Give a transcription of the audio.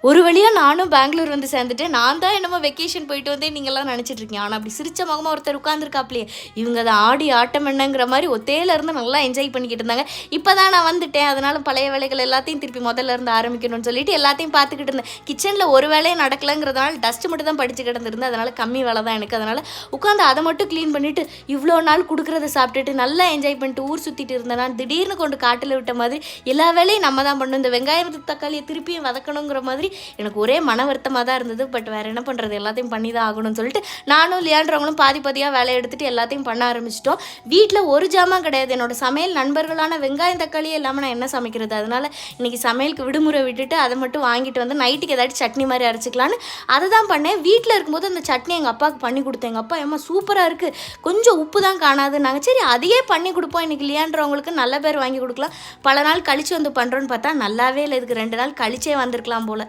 ஒரு வழியாக நானும் பெங்களூர் வந்து சேர்ந்துட்டேன். நான் தான் என்னமோ வெக்கேஷன் போயிட்டு வந்தேன் நீங்கள்லாம் நினச்சிட்டு இருக்கீங்க. ஆனால் அப்படி சிரிச்ச முகமாக ஒருத்தர் உட்காந்துருக்காப்லையே, இவங்க அதை ஆடி ஆட்டம் என்னங்கிற மாதிரி ஒத்தையிலேருந்து நல்லா என்ஜாய் பண்ணிக்கிட்டு இருந்தாங்க. இப்போ தான் நான் வந்துட்டேன், அதனால பழைய வேலைகள் எல்லாத்தையும் திருப்பி முதல்ல இருந்து ஆரம்பிக்கணும்னு சொல்லிட்டு எல்லாத்தையும் பார்த்துக்கிட்டு இருந்தேன். கிச்சனில் ஒரு வேலையை நடக்கலைங்கிறதுனால டஸ்ட்டு மட்டும் தான் படித்து கிடந்திருந்தேன். அதனால் கம்மி வேலை தான் எனக்கு. அதனால் உட்காந்து அதை மட்டும் க்ளீன் பண்ணிவிட்டு இவ்வளோ நாள் கொடுக்குறத சாப்பிட்டுட்டு நல்லா என்ஜாய் பண்ணிட்டு ஊர் சுற்றிட்டு இருந்தேன். நான் திடீர்னு கொண்டு காட்டில் விட்ட மாதிரி எல்லா வேலையும் நம்ம தான் பண்ணணும். இந்த வெங்காயம் தக்காளியை திருப்பியும் வதக்கணுங்கிற மாதிரி எனக்கு ஒரே மன வருத்தமாக தான் இருந்தது. பட் வேறு என்ன பண்ணுறது, எல்லாத்தையும் பண்ணி தான் ஆகணும்னு சொல்லிட்டு நானும் லியான்றவங்களும் பாதி பாதியாக வேலையை எடுத்துகிட்டு எல்லாத்தையும் பண்ண ஆரம்பிச்சிட்டோம். வீட்டில் ஒரு ஜாமான் கிடையாது. என்னோடய சமையல் நண்பர்களான வெங்காயம் தக்காளியே இல்லாமல் நான் என்ன சமைக்கிறது? அதனால் இன்றைக்கி சமையலுக்கு விடுமுறை விட்டுட்டு அதை மட்டும் வாங்கிட்டு வந்து நைட்டுக்கு ஏதாச்சும் சட்னி மாதிரி அரைச்சிக்கலான்னு அதை தான் பண்ணேன். வீட்டில் இருக்கும்போது அந்த சட்னி எங்கள் அப்பாவுக்கு பண்ணி கொடுத்தேன். எங்கள் அப்பா ஏமா சூப்பராக இருக்குது, கொஞ்சம் உப்பு தான் காணாது. நாங்கள் சரி அதையே பண்ணி கொடுப்போம், இன்றைக்கி லியான்றவங்களுக்கு நல்ல பேர் வாங்கி கொடுக்கலாம், பல நாள் கழித்து வந்து பண்ணுறோன்னு பார்த்தா நல்லாவே இல்லை. இதுக்கு 2 நாள் கழிச்சே வந்திருக்கலாம் போல்.